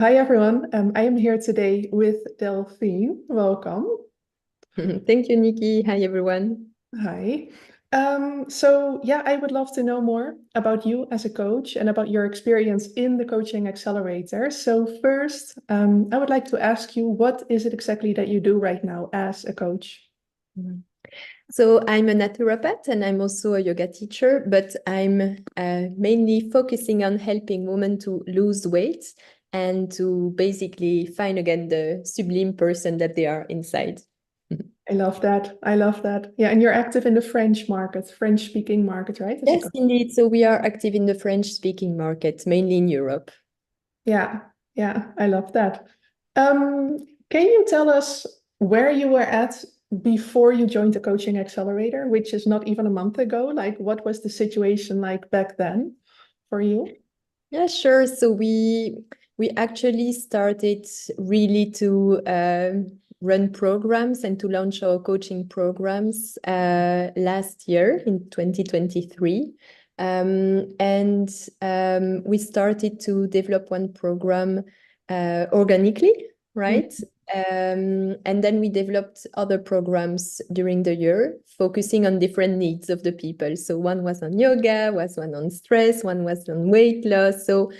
Hi everyone, I am here today with Delphine. Welcome. Thank you, Nikki. Hi, everyone. Hi. So I would love to know more about you as a coach and about your experience in the coaching accelerator. So first, I would like to ask you, what is it exactly that you do right now as a coach? Mhm. So I'm a naturopath and I'm also a yoga teacher, but I'm mainly focusing on helping women to lose weight and to basically find again the sublime person that they are inside. I love that. I love that. Yeah, and you're active in the French market, French-speaking market, right? As a Yes, coach. indeed. So we are active in the French-speaking market, mainly in Europe. Yeah, yeah, I love that. Um, can you tell us where you were at before you joined the coaching accelerator, which is not even a month ago? Like, what was the situation like back then for you? Yeah, sure. So we actually started really to run programs and to launch our coaching programs last year in 2023. And we started to develop one program organically, Mm. right? And then we developed other programs during the year, focusing on different needs of the people. So one was on yoga, was one on stress, one was on weight loss. So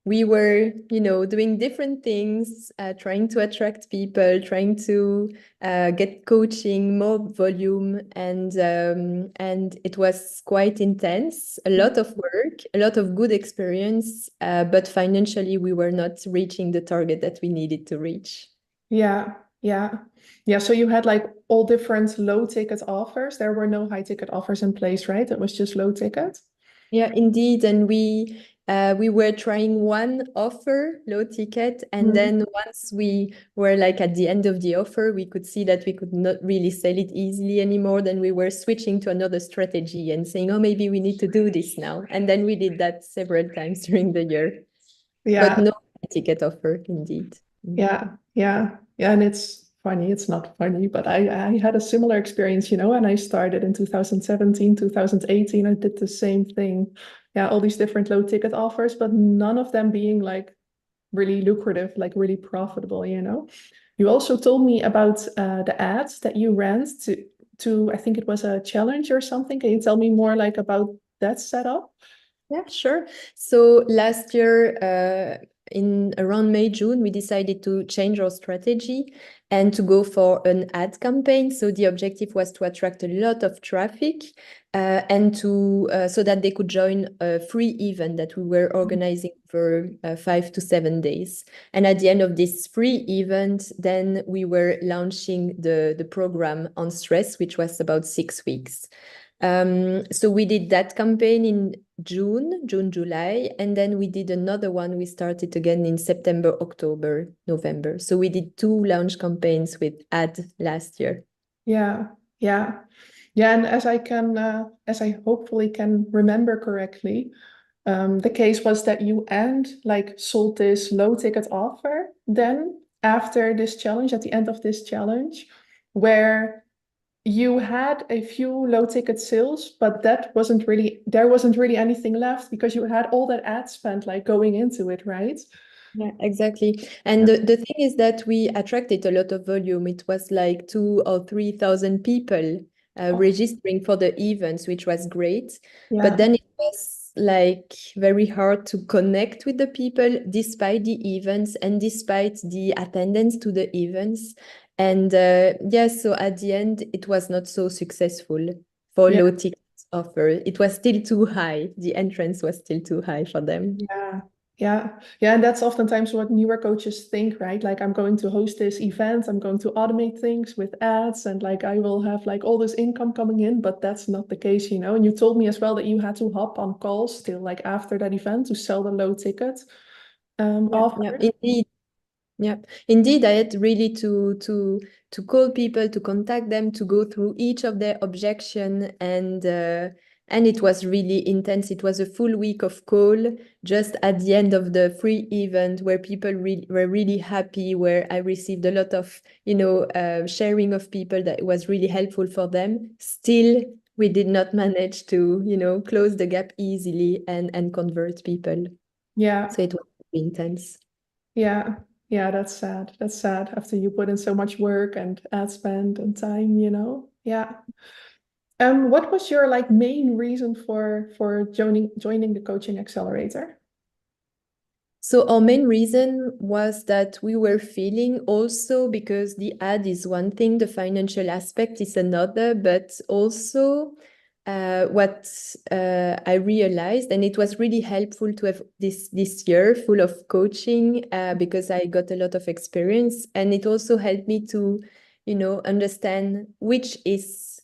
we were, doing different things, trying to attract people, trying to get coaching, more volume, and it was quite intense. A lot of work, a lot of good experience, but financially we were not reaching the target that we needed to reach. Yeah, yeah, yeah. So you had like all different low ticket offers. There were no high ticket offers in place, right? It was just low ticket. Yeah, indeed. And we were trying one offer, low ticket, and Mm. then once we were like at the end of the offer, we could see that we could not really sell it easily anymore. Then we were switching to another strategy and saying, oh, maybe we need to do this now. And then we did that several times during the year, but Yeah, no high ticket offer, indeed. Mm. yeah, yeah, yeah, and it's funny. It's not funny, but I had a similar experience, and I started in 2017, 2018. I did the same thing. Yeah, all these different low ticket offers, but none of them being like really lucrative, like really profitable. You also told me about the ads that you ran to I think it was a challenge or something. Can you tell me more like about that setup? Yeah, sure. So last year, in around May, June, we decided to change our strategy and to go for an ad campaign. So the objective was to attract a lot of traffic and to so that they could join a free event that we were organizing for 5 to 7 days. And at the end of this free event, then we were launching the program on stress, which was about 6 weeks. So we did that campaign in June, July, and then we did another one. We started again in September, October, November. So we did two launch campaigns with ad last year. Yeah, yeah. Yeah, and as I hopefully can remember correctly, the case was that you like sold this low ticket offer then after this challenge, at the end of this challenge, where you had a few low ticket sales, but there wasn't really anything left because you had all that ad spend like going into it, right? Yeah, exactly. And Yeah. the thing is that we attracted a lot of volume. It was like 2 or 3 thousand people registering for the events, which was great. But Yeah. then it was like very hard to connect with the people despite the events and despite the attendance to the events. And yeah, so at the end, it was not so successful for Yeah. low ticket offer. It was still too high. The entrance was still too high for them. Yeah. Yeah. Yeah. And that's oftentimes what newer coaches think, right? Like, I'm going to host this event, I'm going to automate things with ads, and like I will have like all this income coming in, but that's not the case. And you told me as well that you had to hop on calls still, like after that event to sell the low ticket Yeah, yeah, offer. indeed. Yeah, indeed, I had really to call people, to contact them, to go through each of their objection, and it was really intense. It was a full week of call just at the end of the free event where people were really happy, where I received a lot of sharing of people that was really helpful for them. Still, we did not manage to close the gap easily and convert people. Yeah. So it was really intense. Yeah. Yeah, that's sad. That's sad after you put in so much work and ad spend and time, you know? Yeah. What was your like main reason for joining the coaching accelerator? So our main reason was that we were feeling also, because the ad is one thing, the financial aspect is another, but also what I realized, and it was really helpful to have this year full of coaching because I got a lot of experience, and it also helped me to, understand which is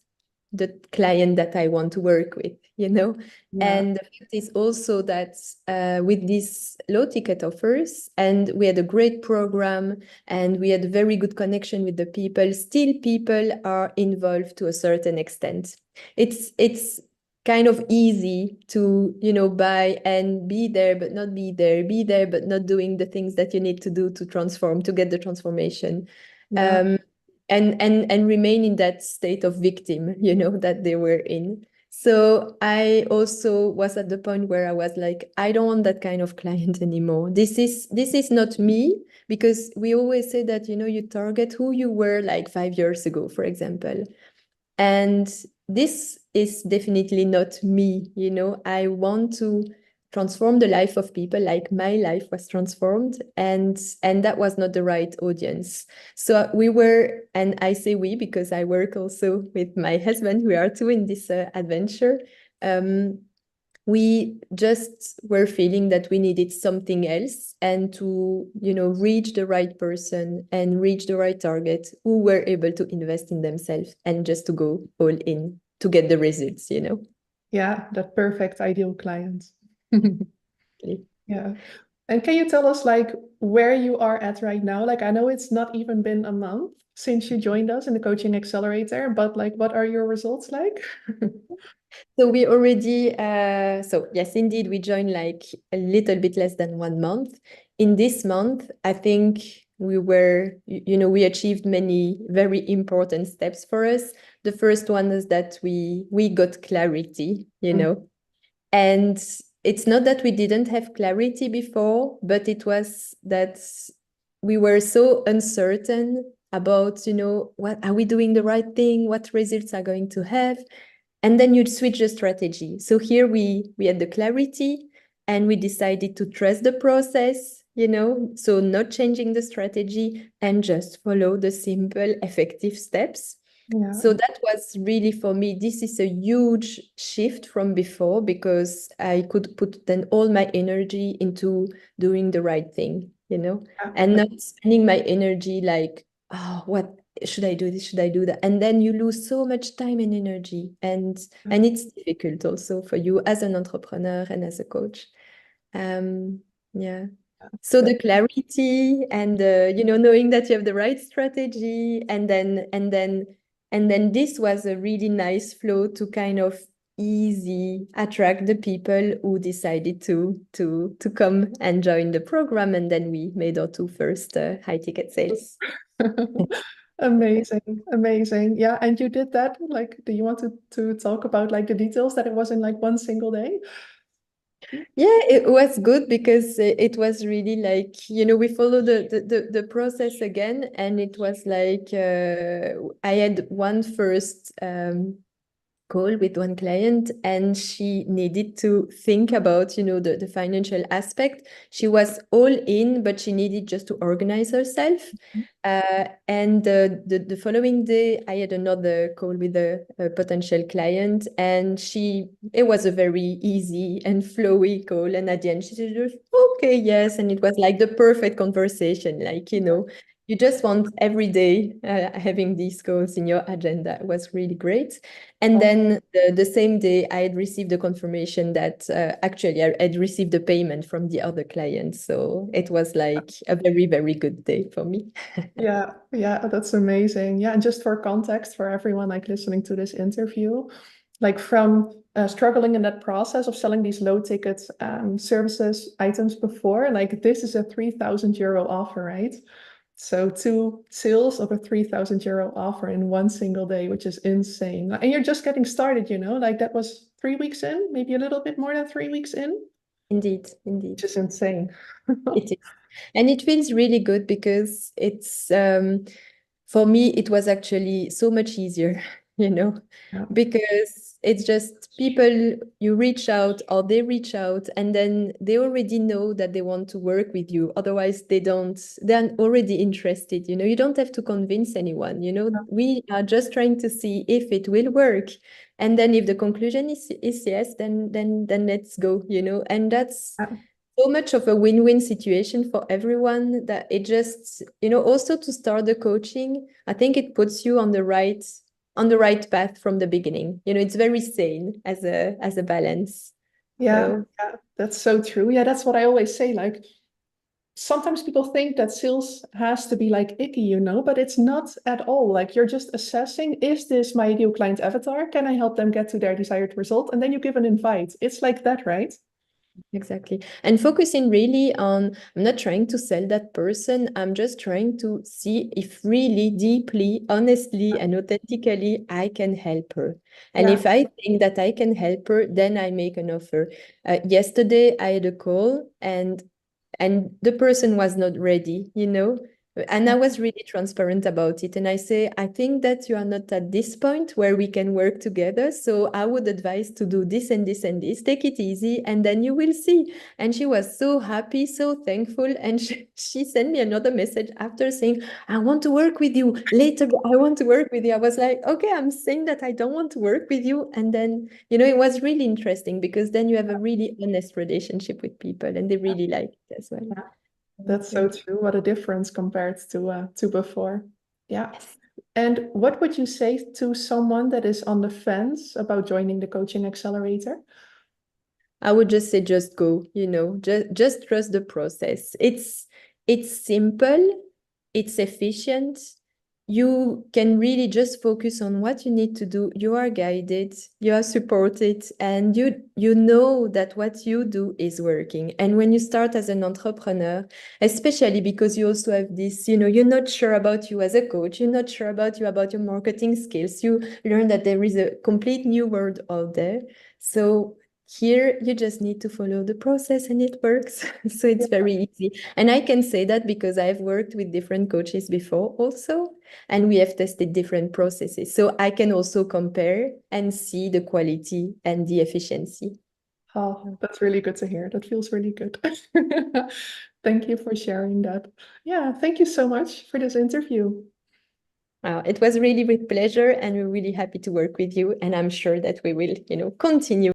the client that I want to work with, Yeah. And the fact is also that with these low ticket offers, and we had a great program and we had a very good connection with the people, still people are involved to a certain extent. It's kind of easy to, buy and be there, but not be there, be there, but not doing the things that you need to do to transform, to get the transformation. Yeah. Um, and remain in that state of victim, that they were in. So I also was at the point where I was like, I don't want that kind of client anymore. This is not me, because we always say that, you target who you were like 5 years ago, for example. And this is definitely not me, I want to transform the life of people like my life was transformed, and that was not the right audience. So we were, and I say we because I work also with my husband, we are two in this adventure. um, we just were feeling that we needed something else, and to, reach the right person and reach the right target who were able to invest in themselves and just to go all in to get the results. Yeah, that perfect ideal client. Yeah. And can you tell us like where you are at right now? Like I know it's not even been a month since you joined us in the coaching accelerator, but like what are your results like? So we already, so yes, indeed, we joined like a little bit less than 1 month. In this month, I think we were, we achieved many very important steps for us. The first one is that we got clarity, Mm. and it's not that we didn't have clarity before, but it was that we were so uncertain about, what are we doing the right thing, what results are going to have, and then you'd switch the strategy. So here we had the clarity, and we decided to trust the process, so not changing the strategy and just follow the simple, effective steps. Yeah. So that was really, for me, this is a huge shift from before, because I could put then all my energy into doing the right thing, and Yeah. not spending my energy like, oh, what should I do this? Should I do that? And then you lose so much time and energy, and it's difficult also for you as an entrepreneur and as a coach. Yeah. So the clarity and knowing that you have the right strategy, and then this was a really nice flow to kind of easy attract the people who decided to come and join the program, and then we made our two first high ticket sales. Amazing, amazing. Yeah, and you did that. Like, do you want to talk about like the details that it was in like one single day? Yeah, it was good because it was really like, we followed the process again, and it was like I had one first call with one client, and she needed to think about, the financial aspect. She was all in, but she needed just to organize herself. And the following day, I had another call with a potential client, and it was a very easy and flowy call. And at the end, she said, okay, yes. And it was like the perfect conversation, like, you just want every day having these calls in your agenda. It was really great. And then the same day, I had received the confirmation that actually I had received the payment from the other client. So it was like a very, very good day for me. Yeah, yeah, that's amazing. Yeah, and just for context for everyone like listening to this interview, like from struggling in that process of selling these low ticket services items before, like this is a 3,000 euro offer, right? So two sales of a 3,000 euro offer in one single day, which is insane. And you're just getting started, like that was 3 weeks in, maybe a little bit more than 3 weeks in, Indeed, which indeed. is insane. It is. And it feels really good because it's for me it was actually so much easier, you know, Yeah. because it's just people you reach out or they reach out and then they already know that they want to work with you. Otherwise they don't, they're already interested, you know, you don't have to convince anyone, you know, we are just trying to see if it will work. And then if the conclusion is yes, then let's go, you know, and that's Yeah. so much of a win-win situation for everyone that it just, you know, also to start the coaching, I think it puts you on the right path from the beginning. You know, it's very sane as a balance. Yeah, So yeah, that's so true. Yeah, that's what I always say. Like sometimes people think that sales has to be like icky, you know, but it's not at all. Like you're just assessing, is this my ideal client avatar? Can I help them get to their desired result? And then you give an invite. It's like that, right? exactly. And focusing really on, I'm not trying to sell that person. I'm just trying to see if really deeply, honestly, and authentically I can help her. And Yeah. if I think that I can help her, then I make an offer. Yesterday I had a call and the person was not ready, you know. And I was really transparent about it. And I say, I think that you are not at this point where we can work together. So I would advise to do this and this and this. Take it easy, and then you will see. And she was so happy, so thankful. And she sent me another message after saying, I want to work with you later. I want to work with you. I was like, okay, I'm saying that I don't want to work with you. And then, you know, it was really interesting because then you have a really honest relationship with people and they really like it as well. Yeah, that's so Yeah. true. What a difference compared to before. Yeah. Yes. And what would you say to someone that is on the fence about joining the coaching accelerator? I would just say just go, you know, just trust the process. It's simple, it's efficient. You can really just focus on what you need to do. You are guided, you are supported, and you know that what you do is working. And when you start as an entrepreneur, especially because you also have this, you know, you're not sure about you as a coach, you're not sure about your marketing skills. You learn that there is a complete new world out there. So here, you just need to follow the process and it works. So it's very easy. And I can say that because I've worked with different coaches before also, and we have tested different processes. So I can also compare and see the quality and the efficiency. Oh, that's really good to hear. That feels really good. Thank you for sharing that. Yeah, thank you so much for this interview. It was really with pleasure, and we're really happy to work with you. And I'm sure that we will, you know, continue